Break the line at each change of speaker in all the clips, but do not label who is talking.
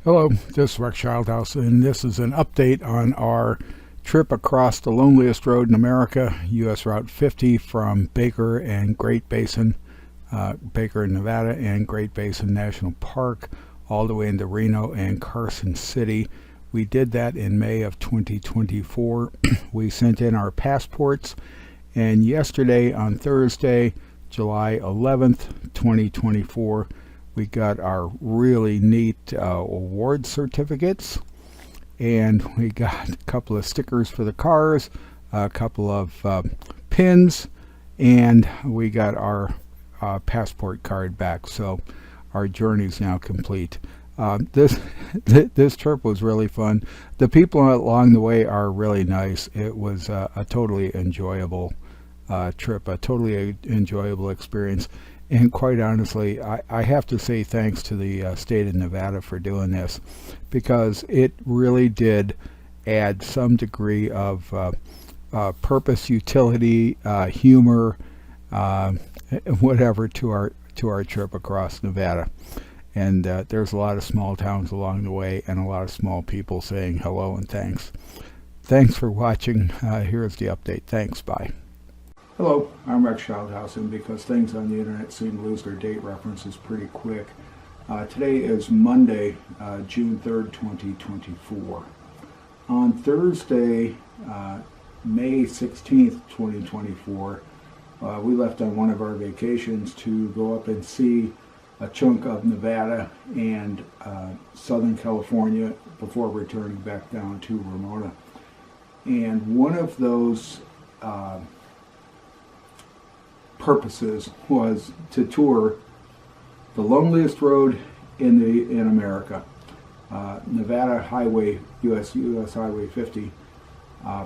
Hello, this is Rex Childhouse, and this is an update on our trip across the loneliest road in America, U.S. Route 50 from Baker and Great Basin, Baker, Nevada, and Great Basin National Park, all the way into Reno and Carson City. We did that in May of 2024. We sent in our passports, and yesterday, on Thursday, July 11th, 2024, we got our really neat award certificates, and we got a couple of stickers for the cars, a couple of pins, and we got our passport card back. So our journey is now complete. This trip was really fun. The people along the way are really nice. It was a totally enjoyable trip, a totally enjoyable experience. And quite honestly, I have to say thanks to the state of Nevada for doing this, because it really did add some degree of purpose, utility, humor, whatever to our trip across Nevada. And there's a lot of small towns along the way, and a lot of small people saying hello and thanks. Thanks for watching. Here's the update. Thanks. Bye. Hello, I'm Rex Childhouse, and because things on the internet seem to lose their date references pretty quick, today is Monday, June 3rd, 2024. On Thursday, May 16th, 2024, we left on one of our vacations to go up and see a chunk of Nevada and Southern California before returning back down to Ramona. And one of those purposes was to tour the loneliest road in America, Nevada Highway, US Highway 50,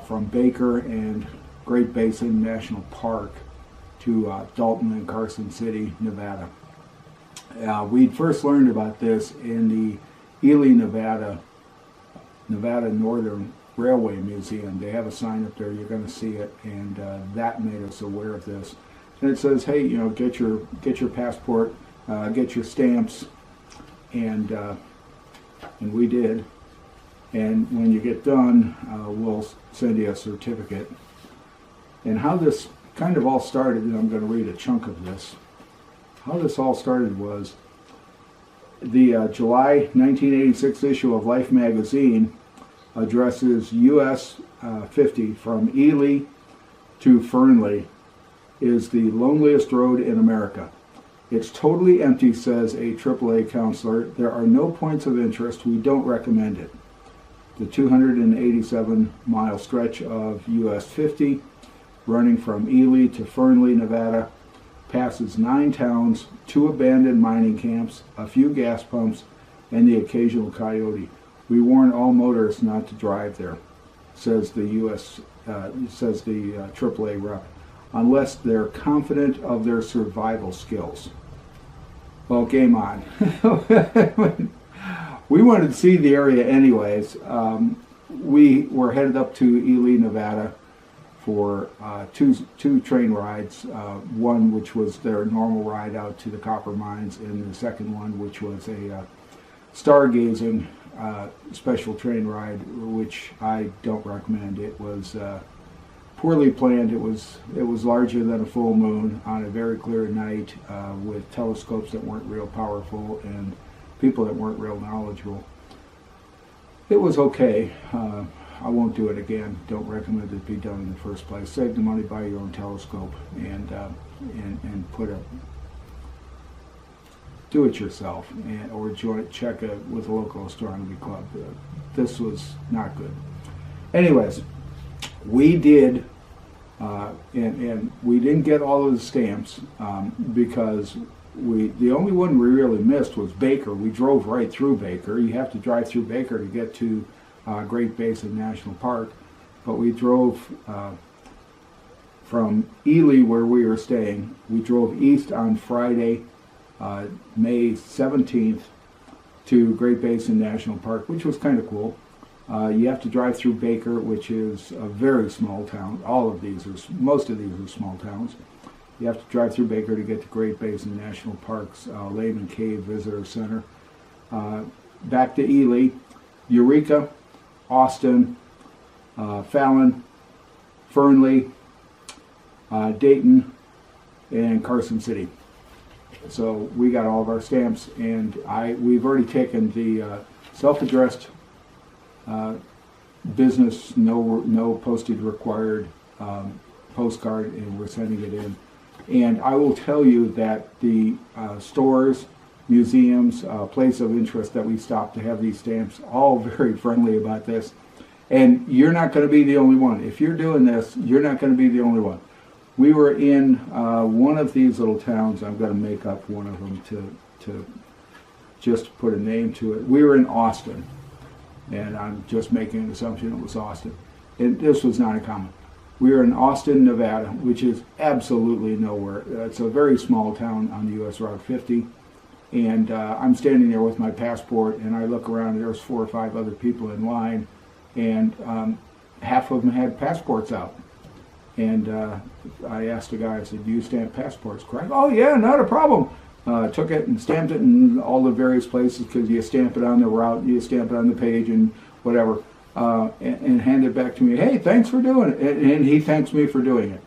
from Baker and Great Basin National Park to Dalton and Carson City, Nevada. We'd first learned about this in the Ely, Nevada Northern Railway Museum. They have a sign up there, you're going to see it, and that made us aware of this. And it says, hey, get your passport, get your stamps, and we did. And when you get done, we'll send you a certificate. And how this kind of all started, and I'm going to read a chunk of this. How this all started was the July 1986 issue of Life magazine addresses US 50 from Ely to Fernley is the loneliest road in America. It's totally empty, says a AAA counselor. There are no points of interest. We don't recommend it. The 287-mile stretch of US 50, running from Ely to Fernley, Nevada, passes 9 towns, 2 abandoned mining camps, a few gas pumps, and the occasional coyote. We warn all motorists not to drive there, says the AAA rep, unless they're confident of their survival skills. Well, game on. We wanted to see the area anyways. We were headed up to Ely, Nevada for two train rides, one which was their normal ride out to the copper mines, and the second one which was a stargazing special train ride, which I don't recommend. It was poorly planned. It was larger than a full moon on a very clear night, with telescopes that weren't real powerful and people that weren't real knowledgeable. It was okay. I won't do it again. Don't recommend it be done in the first place. Save the money, buy your own telescope, and do it yourself, or check with a local astronomy club. This was not good. Anyways, we did, and we didn't get all of the stamps because the only one we really missed was Baker. We drove right through Baker. You have to drive through Baker to get to Great Basin National Park, but we drove from Ely, where we were staying. We drove east on Friday, May 17th, to Great Basin National Park, which was kind of cool. You have to drive through Baker, which is a very small town. Most of these are small towns. You have to drive through Baker to get to Great Basin National Park's Lehman Cave Visitor Center. back to Ely, Eureka, Austin, Fallon, Fernley, Dayton, and Carson City. So we got all of our stamps, and we've already taken the self-addressed business, no postage required postcard, and we're sending it in. And I will tell you that the stores, museums, places of interest that we stopped to have these stamps, all very friendly about this. And you're not going to be the only one. If you're doing this, you're not going to be the only one. We were in one of these little towns. I'm going to make up one of them to just put a name to it. We were in Austin, and I'm just making an assumption it was Austin. And this was not uncommon. We were in Austin, Nevada, which is absolutely nowhere. It's a very small town on the US Route 50. And I'm standing there with my passport, and I look around, and there's 4 or 5 other people in line, and half of them had passports out. And I asked the guy, I said, do you stamp passports, correct? Oh yeah, not a problem. Took it and stamped it in all the various places, because you stamp it on the route, you stamp it on the page and whatever, and hand it back to me. Hey, thanks for doing it. And he thanks me for doing it.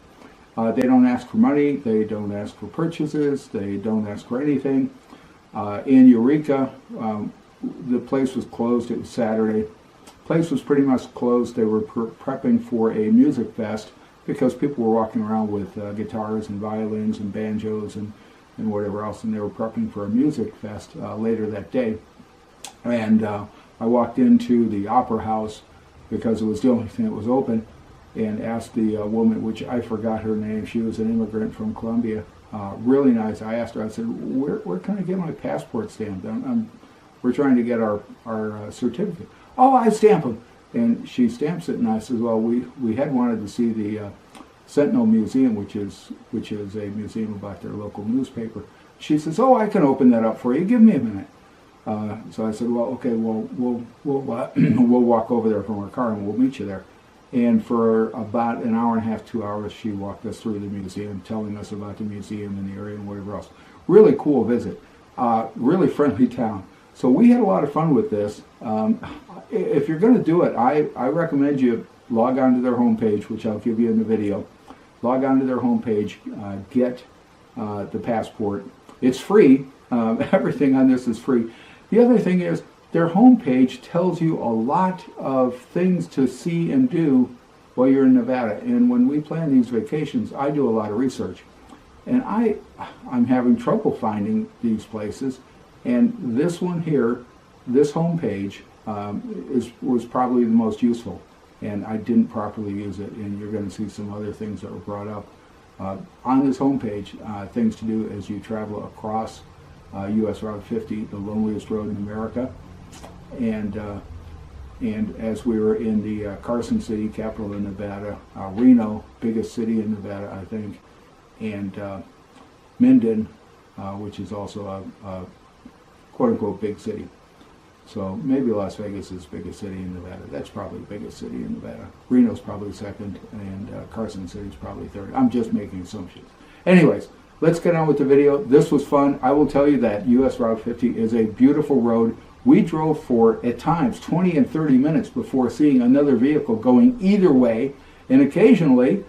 They don't ask for money, they don't ask for purchases, they don't ask for anything. In Eureka, the place was closed. It was Saturday. The place was pretty much closed. They were prepping for a music fest, because people were walking around with guitars and violins and banjos and whatever else, and they were prepping for a music fest later that day. And I walked into the Opera House, because it was the only thing that was open, and asked the woman, which I forgot her name, she was an immigrant from Colombia, really nice. I asked her, I said, where can I get my passport stamped? We're trying to get our certificate. Oh, I stamp them. And she stamps it, and I said, well, we had wanted to see the Sentinel Museum, which is a museum about their local newspaper. She says, oh, I can open that up for you. Give me a minute. So I said, well, okay, we'll walk over there from our car, and we'll meet you there. And for about an hour and a half, 2 hours, she walked us through the museum, telling us about the museum and the area and whatever else. Really cool visit. Really friendly town. So we had a lot of fun with this. If you're going to do it, I recommend you log on to their homepage, which I'll give you in the video. Log on to their homepage, get the passport. It's free. Everything on this is free. The other thing is, their homepage tells you a lot of things to see and do while you're in Nevada. And when we plan these vacations, I do a lot of research. And I'm having trouble finding these places. And this one here, this homepage, was probably the most useful. And I didn't properly use it. And you're going to see some other things that were brought up on this homepage, things to do as you travel across US Route 50, the loneliest road in America. And as we were in the Carson City, capital of Nevada, Reno, biggest city in Nevada, I think, and Minden, which is also a quote-unquote big city. So maybe Las Vegas is the biggest city in Nevada. That's probably the biggest city in Nevada. Reno's probably second, and Carson City's probably third. I'm just making assumptions. Anyways, let's get on with the video. This was fun. I will tell you that US Route 50 is a beautiful road. We drove for, at times, 20 and 30 minutes before seeing another vehicle going either way, and occasionally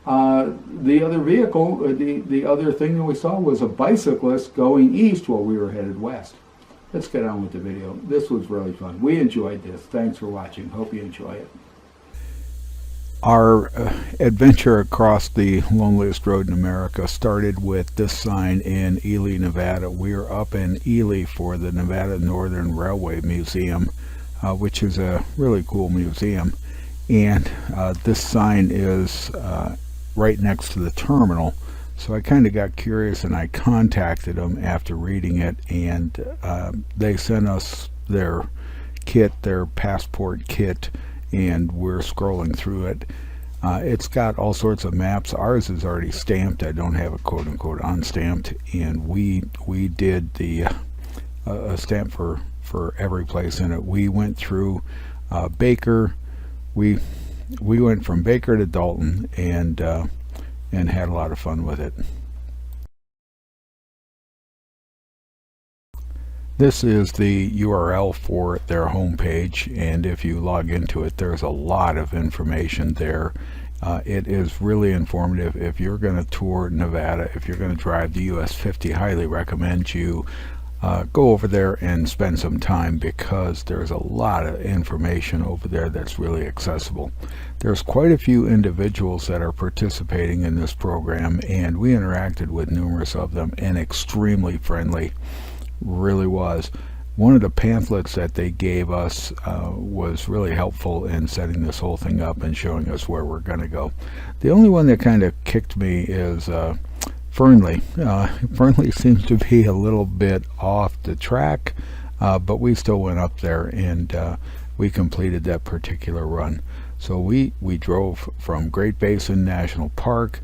the other vehicle, the other thing that we saw was a bicyclist going east while we were headed west. Let's get on with the video. This was really fun. We enjoyed this. Thanks for watching. Hope you enjoy it. Our adventure across the loneliest road in America started with this sign in Ely, Nevada. We are up in Ely for the Nevada Northern Railway Museum, which is a really cool museum. And this sign is right next to the terminal. So I kind of got curious, and I contacted them after reading it, and they sent us their kit, their passport kit, and we're scrolling through it. It's got all sorts of maps. Ours is already stamped. I don't have it quote-unquote unstamped, and we did the a stamp for every place in it. We went through Baker. We went from Baker to Dalton, and had a lot of fun with it. This is the URL for their homepage, and if you log into it, there's a lot of information there. It is really informative. If you're going to tour Nevada, if you're going to drive the US 50, highly recommend you go over there and spend some time, because there's a lot of information over there that's really accessible. There's quite a few individuals that are participating in this program, and we interacted with numerous of them, and extremely friendly. Really was. One of the pamphlets that they gave us was really helpful in setting this whole thing up and showing us where we're going to go. The only one that kind of kicked me is Fernley. Fernley seems to be a little bit off the track, but we still went up there, and we completed that particular run. So we drove from Great Basin National Park.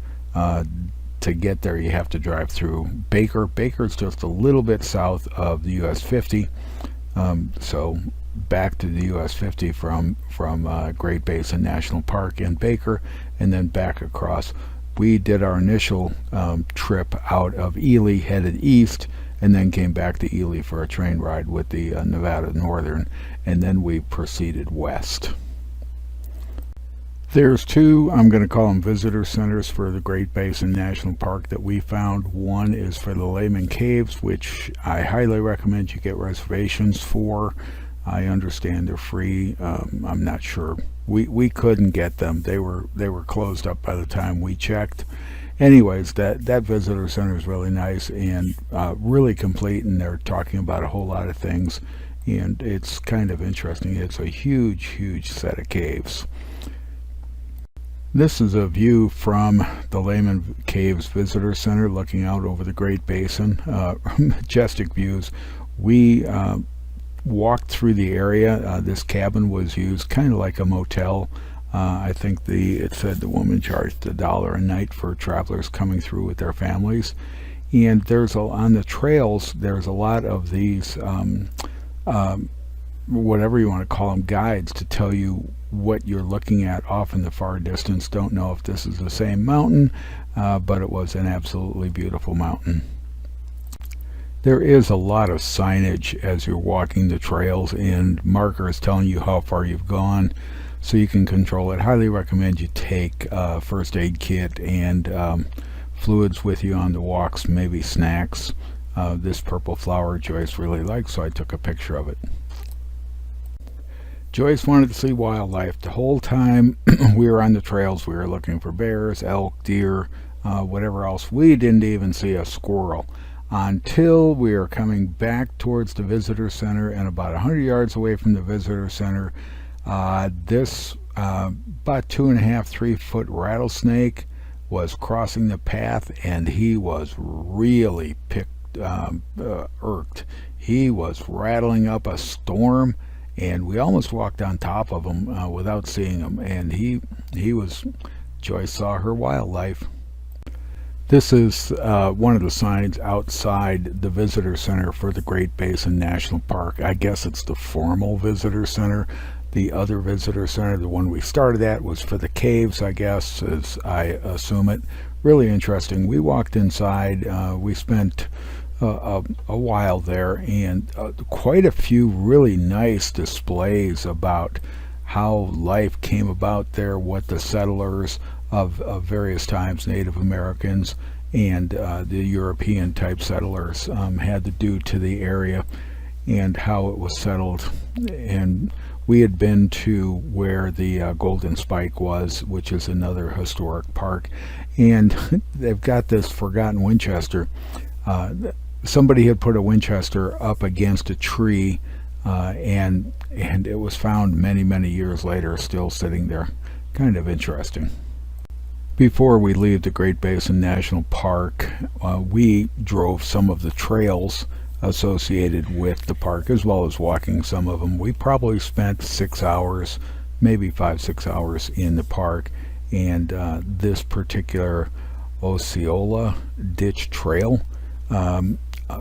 To get there, you have to drive through Baker. Baker's just a little bit south of the US 50. So back to the US 50 from Great Basin National Park in Baker, and then back across. We did our initial trip out of Ely, headed east, and then came back to Ely for a train ride with the Nevada Northern, and then we proceeded west. There's two, I'm going to call them visitor centers for the Great Basin National Park that we found. One is for the Lehman Caves, which I highly recommend you get reservations for. I understand they're free. I'm not sure. We couldn't get them. They were closed up by the time we checked. Anyways, that visitor center is really nice and really complete, and they're talking about a whole lot of things, and it's kind of interesting. It's a huge set of caves. This is a view from the Lehman Caves Visitor Center, looking out over the Great Basin. Majestic views. We walked through the area. This cabin was used kind of like a motel. I think it said the woman charged $1 a night for travelers coming through with their families. And on the trails, there's a lot of these whatever you want to call them, guides to tell you what you're looking at off in the far distance. Don't know if this is the same mountain, but it was an absolutely beautiful mountain. There is a lot of signage as you're walking the trails, and markers telling you how far you've gone, so you can control it. Highly recommend you take a first aid kit and fluids with you on the walks, maybe snacks. This purple flower Joyce really likes, so I took a picture of it. Joyce wanted to see wildlife. The whole time we were on the trails, we were looking for bears, elk, deer, whatever else. We didn't even see a squirrel until we were coming back towards the visitor center, and about 100 yards away from the visitor center, this about 2.5–3 foot rattlesnake was crossing the path, and he was really irked. He was rattling up a storm, and we almost walked on top of him without seeing him, and Joyce saw her wildlife. This is one of the signs outside the visitor center for the Great Basin National Park. I guess it's the formal visitor center. The other visitor center, the one we started at, was for the caves, I guess, as I assume it. Really interesting. We walked inside. We spent a while there, and quite a few really nice displays about how life came about there, what the settlers of various times, Native Americans and the European type settlers, had to do to the area and how it was settled. And we had been to where the Golden Spike was, which is another historic park, and they've got this forgotten Winchester. Somebody had put a Winchester up against a tree, and it was found many years later still sitting there. Kind of interesting. Before we leave the Great Basin National Park, we drove some of the trails associated with the park, as well as walking some of them. We probably spent 6 hours, maybe 5–6 hours in the park, and this particular Osceola Ditch Trail,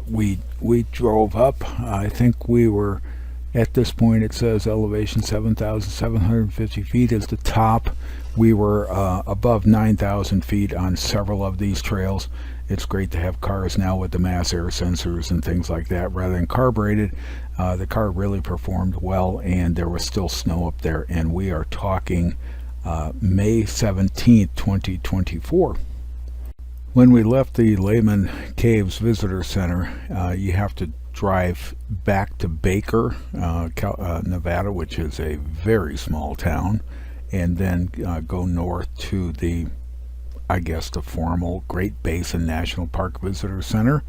we drove up. I think we were At this point, it says elevation 7,750 feet is the top. We were above 9,000 feet on several of these trails. It's great to have cars now with the mass air sensors and things like that rather than carbureted. The car really performed well, and there was still snow up there, and we are talking May 17th, 2024. When we left the Lehman Caves Visitor Center, you have to drive back to Baker, Nevada, which is a very small town, and then go north to the, I guess, the formal Great Basin National Park Visitor Center.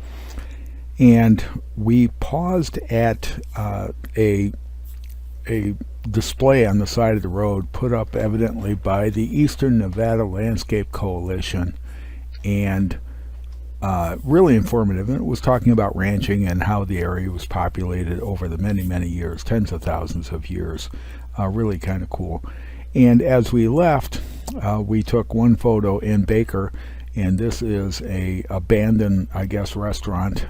And we paused at a display on the side of the road put up evidently by the Eastern Nevada Landscape Coalition, and really informative. And it was talking about ranching and how the area was populated over the many years, tens of thousands of years. Really kind of cool. And as we left, we took one photo in Baker, and this is a abandoned, I guess, restaurant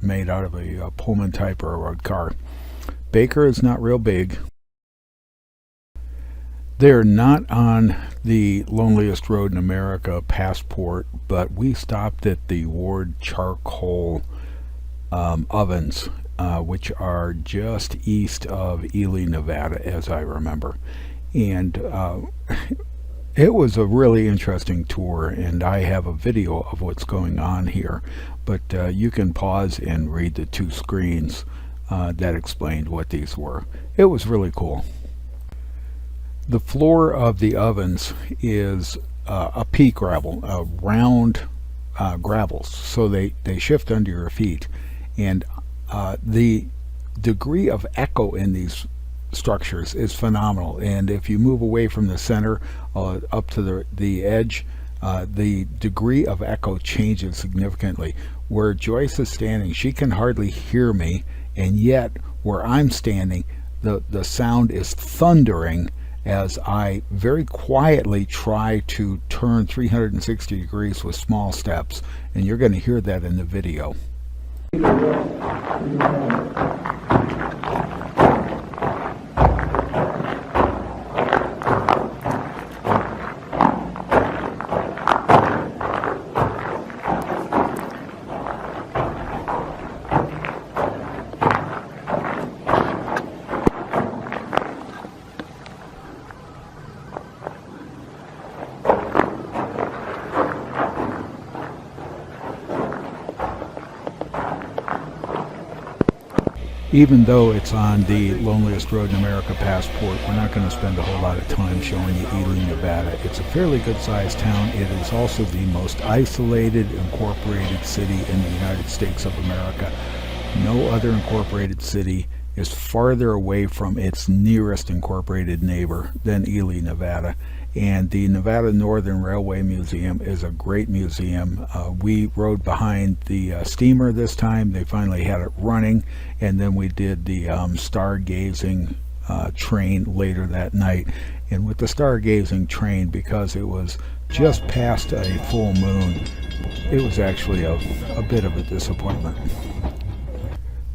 made out of a Pullman type railroad car. Baker is not real big. They're not on the loneliest road in America passport, but we stopped at the Ward charcoal ovens, which are just east of Ely, Nevada, as I remember. And it was a really interesting tour, and I have a video of what's going on here, but you can pause and read the two screens that explained what these were. It was really cool. The floor of the ovens is a pea gravel, round gravels, so they shift under your feet, and the degree of echo in these structures is phenomenal. And if you move away from the center up to the edge, the degree of echo changes significantly. Where Joyce is standing, she can hardly hear me, and yet where I'm standing, the sound is thundering as I very quietly try to turn 360 degrees with small steps, and you're going to hear that in the video. Even though it's on the loneliest road in America passport, we're not going to spend a whole lot of time showing you Ely, Nevada. It's a fairly good-sized town. It is also the most isolated, incorporated city in the United States of America. No other incorporated city is farther away from its nearest incorporated neighbor than Ely, Nevada. And the Nevada Northern Railway Museum is a great museum. We rode behind the steamer this time. They finally had it running, and then we did the stargazing train later that night. And with the stargazing train, because it was just past a full moon, it was actually a bit of a disappointment.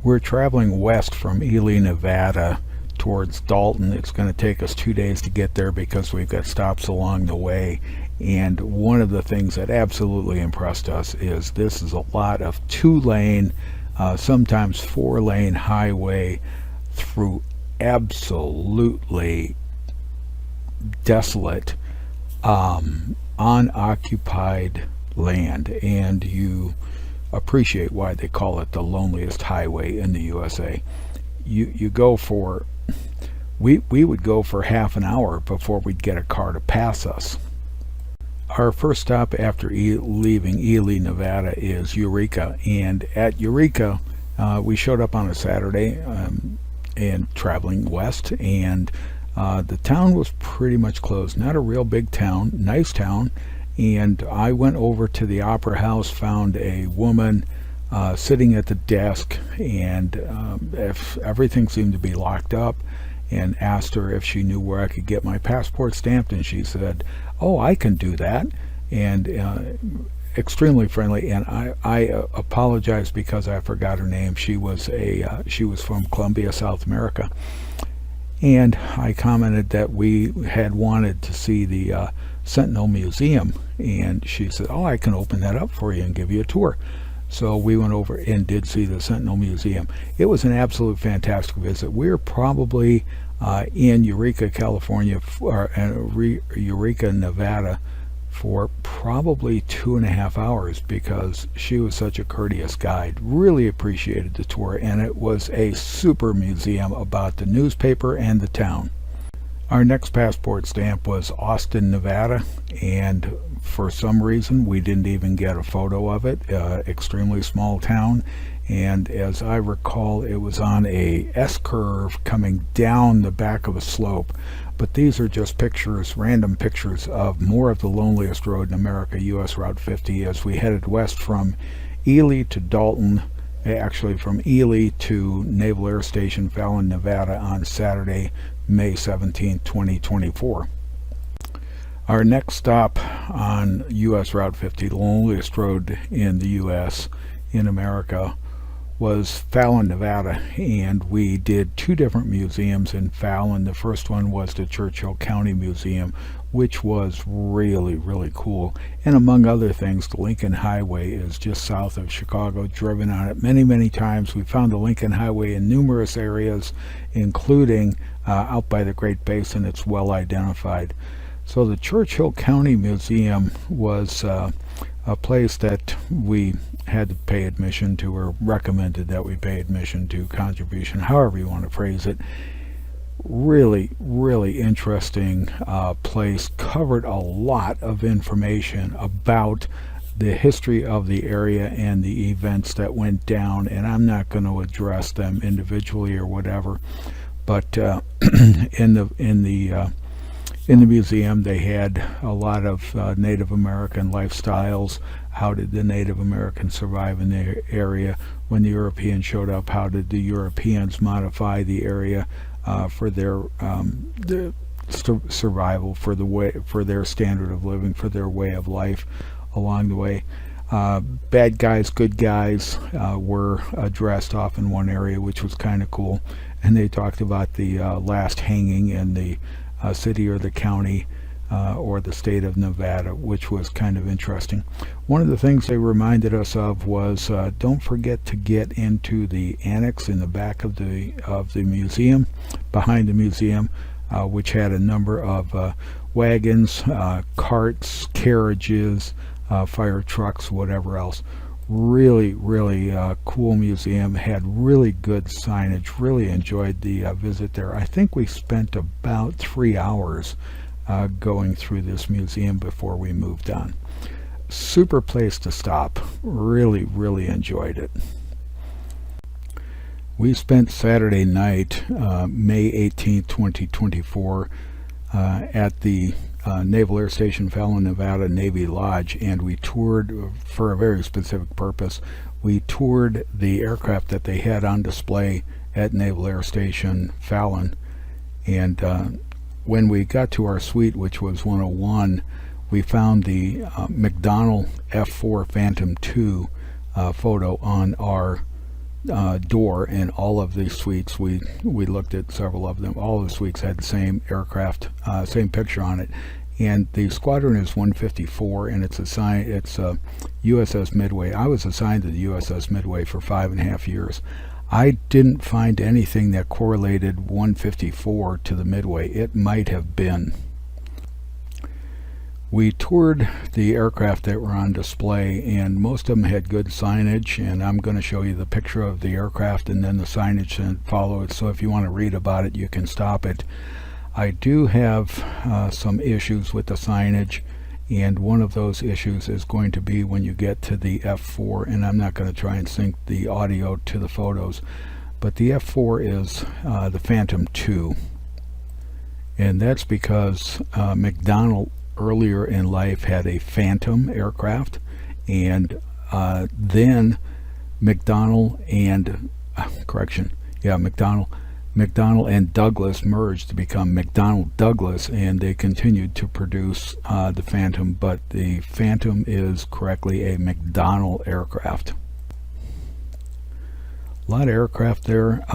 We're traveling west from Ely, Nevada towards Dalton. It's going to take us 2 days to get there because we've got stops along the way. And one of the things that absolutely impressed us is this is a lot of 2-lane, sometimes 4-lane highway through absolutely desolate, unoccupied land. And you appreciate why they call it the loneliest highway in the USA. You go for, we would go for half an hour before we'd get a car to pass us. Our first stop after leaving Ely, Nevada is Eureka, and at Eureka we showed up on a Saturday and traveling west, and the town was pretty much closed. Not a real big town, nice town. And I went over to the Opera House, found a woman sitting at the desk, and if everything seemed to be locked up, and asked her if she knew where I could get my passport stamped, and she said, "Oh, I can do that." And extremely friendly, and I apologize because I forgot her name. She was from Colombia, South America, and I commented that we had wanted to see the Sentinel Museum, and she said, "Oh, I can open that up for you and give you a tour." So we went over and did see the Sentinel Museum. It was an absolute fantastic visit. We're probably in Eureka, California, or Eureka, Nevada, for probably 2.5 hours because she was such a courteous guide. Really appreciated the tour, and it was a super museum about the newspaper and the town. Our next passport stamp was Austin, Nevada, and for some reason we didn't even get a photo of it. Extremely small town, and as I recall, it was on a S-curve coming down the back of a slope. But these are just pictures, random pictures of more of the loneliest road in America, US Route 50, as we headed west from Ely to Dalton, actually from Ely to Naval Air Station, Fallon, Nevada on Saturday, May 17, 2024. Our next stop on US Route 50, the loneliest road in the US, in America, was Fallon, Nevada, and we did 2 different museums in Fallon. The first one was the Churchill County Museum, which was really, really cool. And among other things, the Lincoln Highway is just south of Chicago. Driven on it many, many times. We found the Lincoln Highway in numerous areas, including out by the Great Basin. It's well identified. So the Churchill County Museum was a place that we had to pay admission to, or recommended that we pay admission to, contribution, however you want to phrase it. Really, really interesting place. Covered a lot of information about the history of the area and the events that went down, and I'm not going to address them individually or whatever, but in the museum they had a lot of Native American lifestyles. How did the Native Americans survive in the area when the Europeans showed up? How did the Europeans modify the area for their survival, for their standard of living, for their way of life along the way? Bad guys, good guys were addressed off in one area, which was kind of cool. And they talked about the last hanging in the city or the county or the state of Nevada, which was kind of interesting. One of the things they reminded us of was don't forget to get into the annex in the back of the museum, behind the museum, which had a number of wagons, carts, carriages, fire trucks, whatever else. Really, really cool museum. Had really good signage. Really enjoyed the visit there. I think we spent about 3 hours going through this museum before we moved on. Super place to stop. Really, really enjoyed it. We spent Saturday night, May 18, 2024, at the Naval Air Station, Fallon, Nevada Navy Lodge, and we toured for a very specific purpose. We toured the aircraft that they had on display at Naval Air Station, Fallon, and when we got to our suite, which was 101, we found the McDonnell F4 Phantom II photo on our door, and all of the suites, we looked at several of them, all the suites had the same aircraft, same picture on it. And the squadron is 154, and it's USS Midway. I was assigned to the USS Midway for 5.5 years. I didn't find anything that correlated 154 to the Midway. It might have been. We toured the aircraft that were on display, and most of them had good signage, and I'm going to show you the picture of the aircraft and then the signage and follow it, so if you want to read about it you can stop it. I do have some issues with the signage, and one of those issues is going to be when you get to the F4, and I'm not going to try and sync the audio to the photos, but the F4 is the Phantom II, and that's because McDonnell earlier in life had a Phantom aircraft, and then McDonnell McDonnell and Douglas merged to become McDonnell Douglas, and they continued to produce the Phantom, but the Phantom is correctly a McDonnell aircraft. A lot of aircraft there,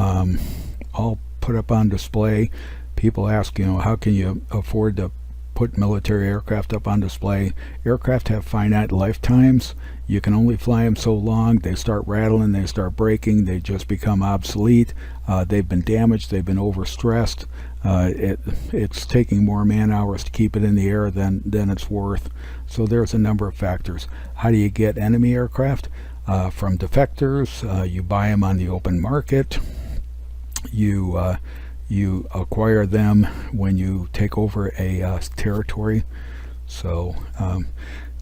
all put up on display. People ask, how can you afford to put military aircraft up on display? Aircraft have finite lifetimes. You can only fly them so long. They start rattling, they start breaking, they just become obsolete. They've been damaged, they've been overstressed. It's taking more man hours to keep it in the air than it's worth. So there's a number of factors. How do you get enemy aircraft? From defectors. You buy them on the open market. You acquire them when you take over a territory. So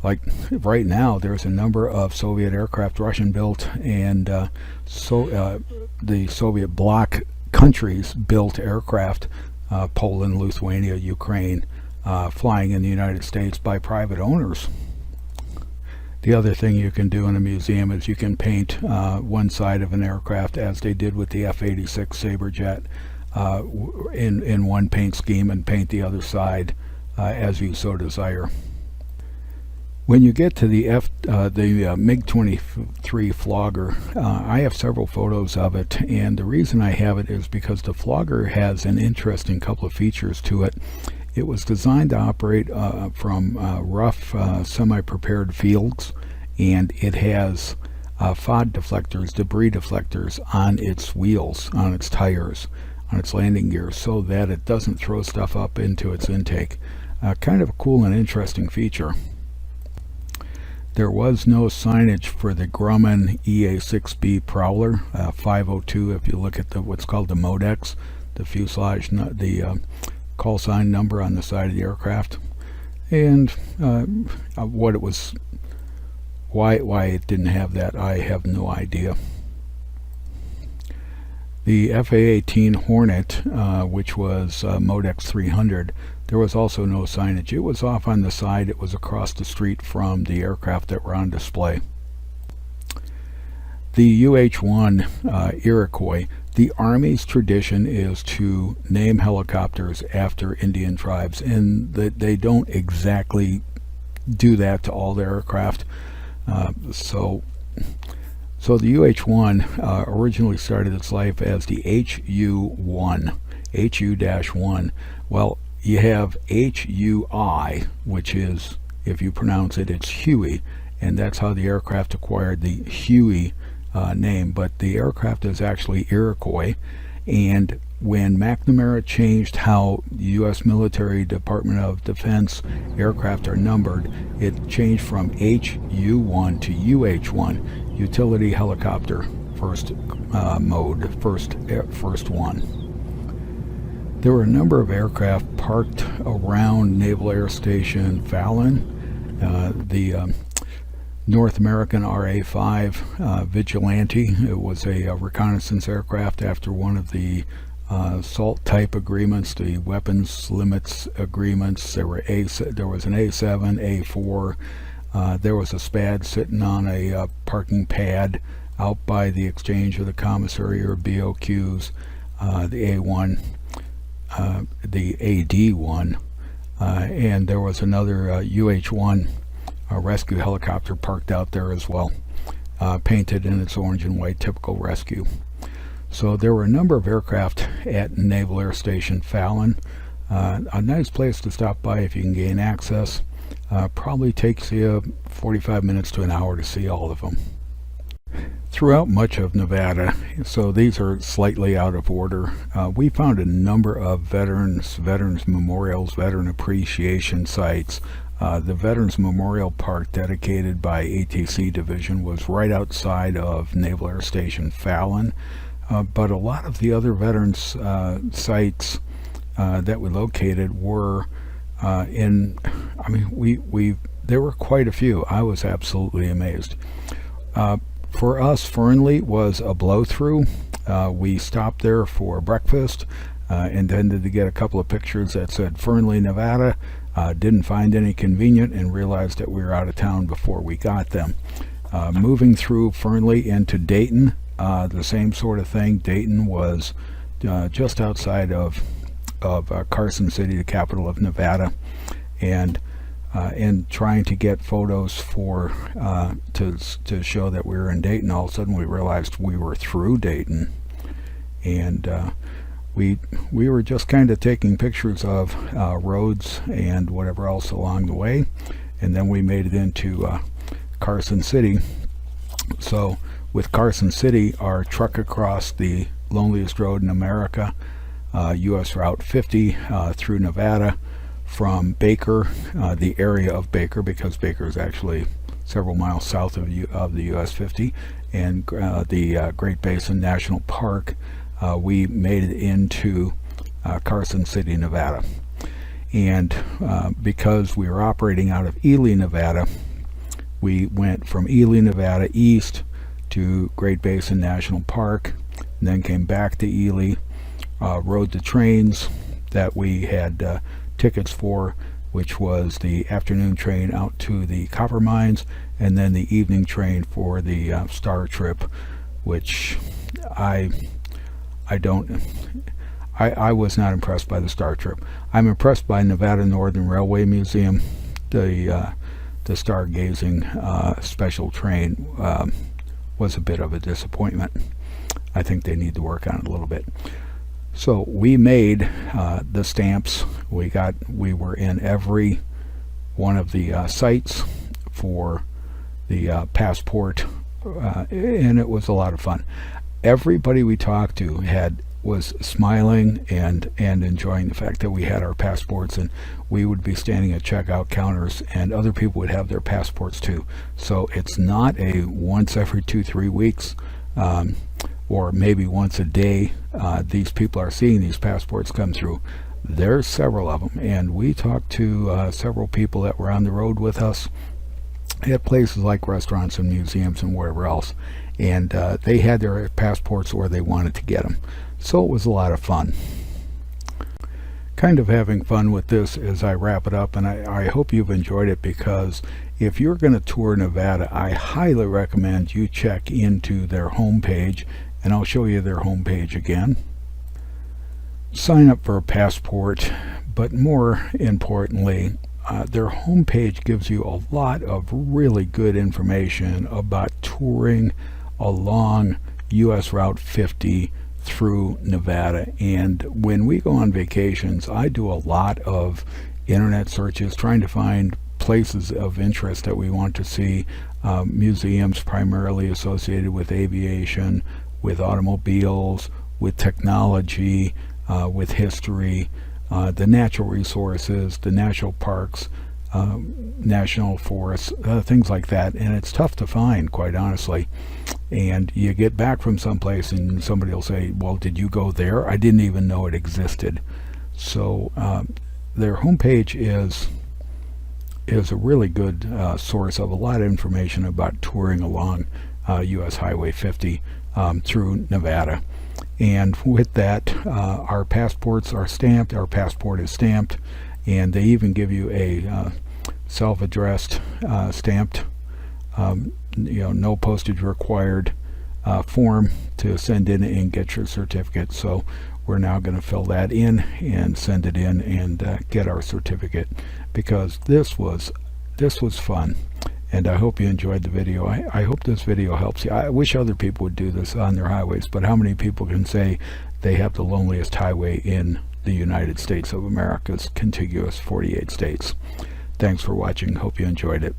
like right now, there's a number of Soviet aircraft, Russian built, and the Soviet bloc countries built aircraft, Poland, Lithuania, Ukraine, flying in the United States by private owners. The other thing you can do in a museum is you can paint one side of an aircraft, as they did with the F-86 Saberjet, in one paint scheme, and paint the other side as you so desire. When you get to the MiG-23 Flogger, I have several photos of it, and the reason I have it is because the Flogger has an interesting couple of features to it. It was designed to operate from rough, semi-prepared fields, and it has FOD deflectors, debris deflectors, on its wheels, on its tires, on its landing gear, so that it doesn't throw stuff up into its intake. Kind of a cool and interesting feature. There was no signage for the Grumman EA-6B Prowler 502. If you look at what's called the Modex, the fuselage, the call sign number on the side of the aircraft, and what it was, why it didn't have that, I have no idea. The FA-18 Hornet, which was Modex 300, there was also no signage. It was off on the side. It was across the street from the aircraft that were on display. The UH-1 Iroquois, the Army's tradition is to name helicopters after Indian tribes, and they don't exactly do that to all their aircraft. So the UH-1 originally started its life as the HU-1, HU-1. Well, you have HUI, which is, if you pronounce it, it's Huey, and that's how the aircraft acquired the Huey name. But the aircraft is actually Iroquois, and when McNamara changed how the U.S. military Department of Defense aircraft are numbered, it changed from HU-1 to UH-1, utility helicopter first mode, first one. There were a number of aircraft parked around Naval Air Station Fallon. The North American RA-5 Vigilante, it was a reconnaissance aircraft after one of the SALT type agreements, the weapons limits agreements. There was an A7, A4. There was a SPAD sitting on a parking pad out by the exchange of the commissary or BOQs. The A1, the AD1, and there was another UH-1 rescue helicopter parked out there as well, painted in its orange and white, typical rescue. So there were a number of aircraft at Naval Air Station Fallon. A nice place to stop by if you can gain access. Probably takes you 45 minutes to an hour to see all of them. Throughout much of Nevada, so these are slightly out of order, we found a number of veterans memorials, veteran appreciation sites. The Veterans Memorial Park dedicated by ATC Division was right outside of Naval Air Station Fallon, but a lot of the other veterans sites that we located were there were quite a few. I was absolutely amazed. For us, Fernley was a blow-through. We stopped there for breakfast, intended to get a couple of pictures that said Fernley, Nevada. Didn't find any convenient and realized that we were out of town before we got them. Moving through Fernley into Dayton, the same sort of thing. Dayton was just outside of Carson City, the capital of Nevada, and trying to get photos for to show that we were in Dayton. All of a sudden we realized we were through Dayton, and we were just kind of taking pictures of roads and whatever else along the way, and then we made it into Carson City. So with Carson City, our truck across the loneliest road in America, US Route 50 through Nevada, from Baker, the area of Baker, because Baker is actually several miles south of the US 50, and the Great Basin National Park. We made it into Carson City, Nevada. And because we were operating out of Ely, Nevada, we went from Ely, Nevada east to Great Basin National Park, and then came back to Ely, rode the trains that we had tickets for, which was the afternoon train out to the copper mines, and then the evening train for the Star trip, which I was not impressed by the Star trip. I'm impressed by Nevada Northern Railway Museum. The stargazing special train was a bit of a disappointment. I think they need to work on it a little bit. So we made the stamps. We were in every one of the sites for the passport, and it was a lot of fun. Everybody we talked to was smiling and enjoying the fact that we had our passports, and we would be standing at checkout counters and other people would have their passports too. So it's not a once every 2-3 weeks or maybe once a day these people are seeing these passports come through. There's several of them, and we talked to several people that were on the road with us at places like restaurants and museums and wherever else, and they had their passports or they wanted to get them. So it was a lot of fun. Kind of having fun with this as I wrap it up, and I hope you've enjoyed it, because if you're going to tour Nevada, I highly recommend you check into their homepage, and I'll show you their homepage again. Sign up for a passport, but more importantly, their homepage gives you a lot of really good information about touring along US Route 50 through Nevada. And when we go on vacations, I do a lot of internet searches trying to find places of interest that we want to see, museums primarily associated with aviation, with automobiles, with technology, with history, the natural resources, the national parks, national forests, things like that. And it's tough to find, quite honestly. And you get back from someplace and somebody will say, well, did you go there? I didn't even know it existed. So their homepage is a really good source of a lot of information about touring along US Highway 50 through Nevada. And with that, our passports are stamped. Our passport is stamped, and they even give you a self-addressed stamped, no postage required form to send in and get your certificate. So we're now going to fill that in and send it in and get our certificate, because this was fun. And I hope you enjoyed the video. I hope this video helps you. I wish other people would do this on their highways, but how many people can say they have the loneliest highway in the United States of America's contiguous 48 states? Thanks for watching. Hope you enjoyed it.